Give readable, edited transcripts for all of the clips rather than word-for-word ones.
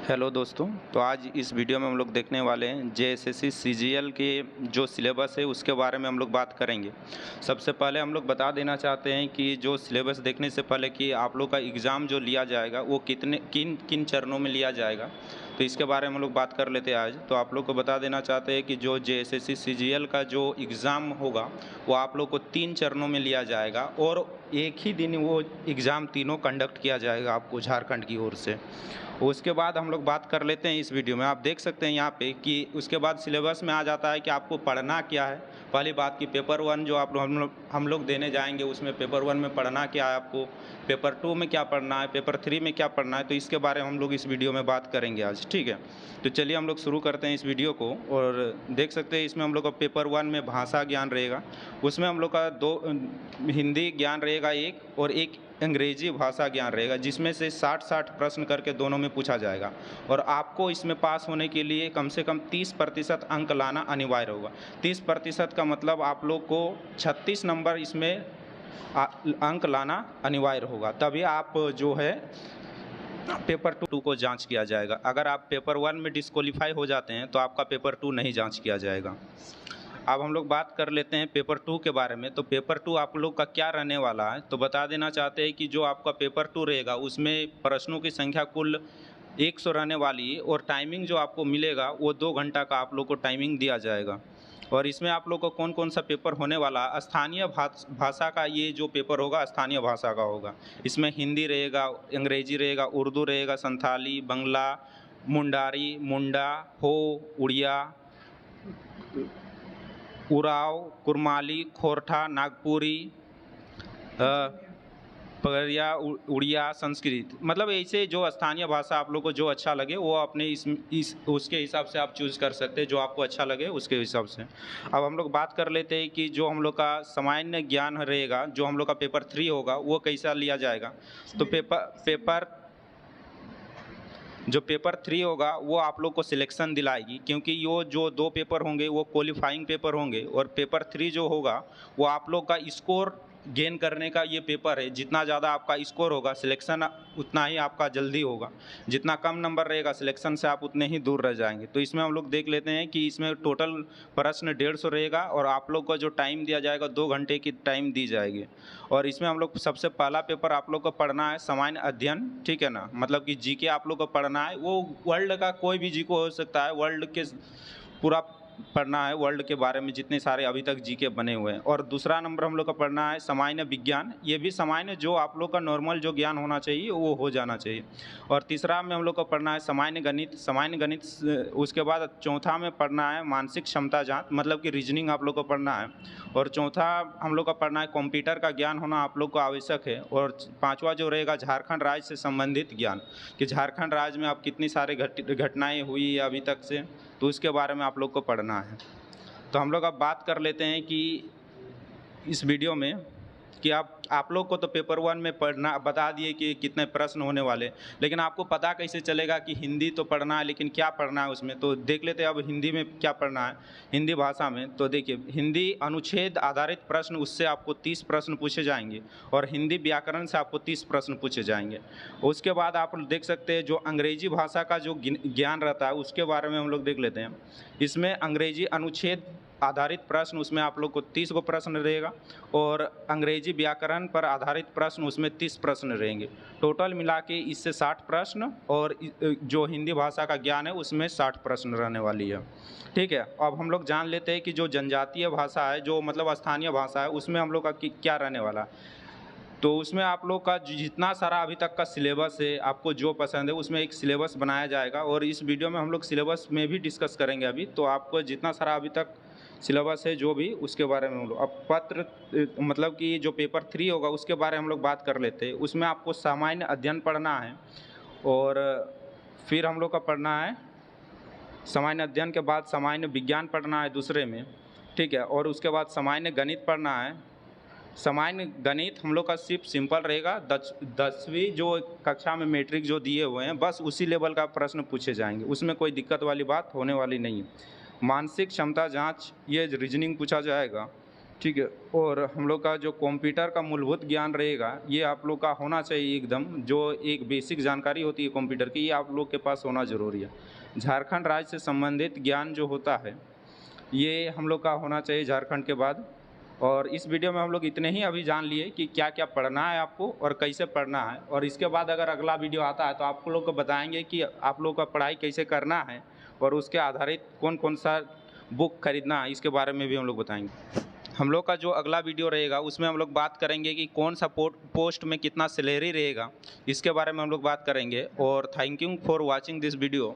Hello दोस्तों। तो आज इस वीडियो में हम लोग देखने वाले हैं जेएसएससी सीजीएल के जो सिलेबस है उसके बारे में हम लोग बात करेंगे। सबसे पहले हम लोग बता देना चाहते हैं कि जो सिलेबस देखने से पहले कि आप लोग का एग्ज़ाम जो लिया जाएगा वो किन किन चरणों में लिया जाएगा, तो इसके बारे में हम लोग बात कर लेते हैं आज। तो आप लोग को बता देना चाहते हैं कि जो जेएसएससी सीजीएल का जो एग्ज़ाम होगा वो आप लोग को 3 चरणों में लिया जाएगा और एक ही दिन वो एग्ज़ाम तीनों कंडक्ट किया जाएगा आपको झारखंड की ओर से। उसके बाद हम लोग बात कर लेते हैं इस वीडियो में। आप देख सकते हैं यहाँ पे कि उसके बाद सिलेबस में आ जाता है कि आपको पढ़ना क्या है। पहली बात कि पेपर 1 जो हम लोग देने जाएंगे उसमें पेपर 1 में पढ़ना क्या है आपको, पेपर 2 में क्या पढ़ना है, पेपर 3 में क्या पढ़ना है, तो इसके बारे में हम लोग इस वीडियो में बात करेंगे आज। ठीक है, तो चलिए हम लोग शुरू करते हैं इस वीडियो को। और देख सकते हैं इसमें हम लोग का पेपर 1 में भाषा ज्ञान रहेगा, उसमें हम लोग का 2 हिंदी ज्ञान रहेगा एक, और एक अंग्रेजी भाषा ज्ञान रहेगा, जिसमें से 60-60 प्रश्न करके दोनों में पूछा जाएगा। और आपको इसमें पास होने के लिए कम से कम 30% अंक लाना अनिवार्य होगा। 30% का मतलब आप लोग को 36 नंबर इसमें अंक लाना अनिवार्य होगा, तभी आप जो है पेपर 2 को जांच किया जाएगा। अगर आप पेपर 1 में डिस्क्वालीफाई हो जाते हैं तो आपका पेपर 2 नहीं जांच किया जाएगा। अब हम लोग बात कर लेते हैं पेपर 2 के बारे में। तो पेपर 2 आप लोग का क्या रहने वाला है, तो बता देना चाहते हैं कि जो आपका पेपर 2 रहेगा उसमें प्रश्नों की संख्या कुल 100 रहने वाली है, और टाइमिंग जो आपको मिलेगा वो 2 घंटा का आप लोग को टाइमिंग दिया जाएगा। और इसमें आप लोग को कौन कौन सा पेपर होने वाला है, स्थानीय भाषा का ये जो पेपर होगा स्थानीय भाषा का होगा। इसमें हिंदी रहेगा, अंग्रेजी रहेगा, उर्दू रहेगा, संथाली, बंगला, मुंडारी, मुंडा, हो, उड़िया, उराव, कुरमाली, खोरठा, नागपुरी, पगरिया, उड़िया, संस्कृत। मतलब ऐसे जो स्थानीय भाषा आप लोग को जो अच्छा लगे वो अपने इस उसके हिसाब से आप चूज़ कर सकते हैं, जो आपको अच्छा लगे उसके हिसाब से। अब हम लोग बात कर लेते हैं कि जो हम लोग का सामान्य ज्ञान रहेगा, जो हम लोग का पेपर 3 होगा वो कैसा लिया जाएगा। तो जो पेपर 3 होगा वो आप लोग को सिलेक्शन दिलाएगी, क्योंकि ये जो 2 पेपर होंगे वो क्वालिफाइंग पेपर होंगे, और पेपर 3 जो होगा वो आप लोग का स्कोर गेन करने का ये पेपर है। जितना ज़्यादा आपका स्कोर होगा सिलेक्शन उतना ही आपका जल्दी होगा, जितना कम नंबर रहेगा सिलेक्शन से आप उतने ही दूर रह जाएंगे। तो इसमें हम लोग देख लेते हैं कि इसमें टोटल प्रश्न 150 रहेगा, और आप लोग को जो टाइम दिया जाएगा 2 घंटे की टाइम दी जाएगी। और इसमें हम लोग सबसे पहला पेपर आप लोग को पढ़ना है सामान्य अध्ययन। ठीक है ना, मतलब कि जीके आप लोग को पढ़ना है। वो वर्ल्ड का कोई भी जीके हो सकता है, वर्ल्ड के पूरा पढ़ना है, वर्ल्ड के बारे में जितने सारे अभी तक जीके बने हुए हैं। और दूसरा नंबर हम लोग का पढ़ना है सामान्य विज्ञान। ये भी सामान्य जो आप लोग का नॉर्मल जो ज्ञान होना चाहिए वो हो जाना चाहिए। और तीसरा में हम लोग को पढ़ना है सामान्य गणित। उसके बाद चौथा में पढ़ना है मानसिक क्षमता जांच, मतलब कि रीजनिंग आप लोग को पढ़ना है। और चौथा हम लोग का पढ़ना है कंप्यूटर का ज्ञान होना आप लोग को आवश्यक है। और पाँचवा जो रहेगा झारखंड राज्य से संबंधित ज्ञान, कि झारखंड राज्य में आप कितनी सारे घटनाएँ हुई है अभी तक से, तो उसके बारे में आप लोग को पढ़ना है। तो हम लोग अब बात कर लेते हैं कि इस वीडियो में कि आप लोग को तो पेपर 1 में पढ़ना बता दिए कि कितने प्रश्न होने वाले, लेकिन आपको पता कैसे चलेगा कि हिंदी तो पढ़ना है लेकिन क्या पढ़ना है उसमें। तो देख लेते हैं अब हिंदी में क्या पढ़ना है। हिंदी भाषा में तो देखिए, हिंदी अनुच्छेद आधारित प्रश्न, उससे आपको 30 प्रश्न पूछे जाएंगे, और हिंदी व्याकरण से आपको 30 प्रश्न पूछे जाएंगे। उसके बाद आप देख सकते हैं जो अंग्रेजी भाषा का जो ज्ञान रहता है उसके बारे में हम लोग देख लेते हैं। इसमें अंग्रेजी अनुच्छेद आधारित प्रश्न, उसमें आप लोग को 30 गो प्रश्न रहेगा, और अंग्रेजी व्याकरण पर आधारित प्रश्न उसमें 30 प्रश्न रहेंगे। टोटल मिला के इससे 60 प्रश्न, और जो हिंदी भाषा का ज्ञान है उसमें 60 प्रश्न रहने वाली है। ठीक है, अब हम लोग जान लेते हैं कि जो जनजातीय भाषा है, जो मतलब स्थानीय भाषा है, उसमें हम लोग का क्या रहने वाला है। तो उसमें आप लोग का जितना सारा अभी तक का सिलेबस है, आपको जो पसंद है उसमें एक सिलेबस बनाया जाएगा, और इस वीडियो में हम लोग सिलेबस में भी डिस्कस करेंगे अभी। तो आपको जितना सारा अभी तक सिलेबस है जो भी, उसके बारे में हम लोग अब मतलब कि जो पेपर 3 होगा उसके बारे में हम लोग बात कर लेते हैं। उसमें आपको सामान्य अध्ययन पढ़ना है, और फिर हम लोग का पढ़ना है सामान्य अध्ययन के बाद सामान्य विज्ञान पढ़ना है दूसरे में। ठीक है, और उसके बाद सामान्य गणित पढ़ना है। सामान्य गणित हम लोग का सिर्फ सिंपल रहेगा, 10वीं जो कक्षा में मैट्रिक जो दिए हुए हैं बस उसी लेवल का प्रश्न पूछे जाएंगे, उसमें कोई दिक्कत वाली बात होने वाली नहीं है। मानसिक क्षमता जांच, ये रीजनिंग पूछा जाएगा। ठीक है। और हम लोग का जो कंप्यूटर का मूलभूत ज्ञान रहेगा, ये आप लोग का होना चाहिए एकदम, जो एक बेसिक जानकारी होती है कंप्यूटर की, ये आप लोग के पास होना ज़रूरी है। झारखंड राज्य से संबंधित ज्ञान जो होता है, ये हम लोग का होना चाहिए झारखंड के बाद। और इस वीडियो में हम लोग इतने ही अभी जान लिए कि क्या क्या पढ़ना है आपको और कैसे पढ़ना है, और इसके बाद अगर अगला वीडियो आता है तो आप लोग को बताएंगे कि आप लोग का पढ़ाई कैसे करना है और उसके आधारित कौन कौन सा बुक खरीदना है, इसके बारे में भी हम लोग बताएंगे। हम लोग का जो अगला वीडियो रहेगा उसमें हम लोग बात करेंगे कि कौन सा पोस्ट में कितना सैलरी रहेगा, इसके बारे में हम लोग बात करेंगे। और thank you for watching this video.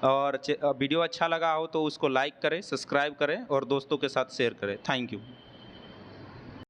और वीडियो अच्छा लगा हो तो उसको लाइक करें, सब्सक्राइब करें और दोस्तों के साथ शेयर करें। Thank you.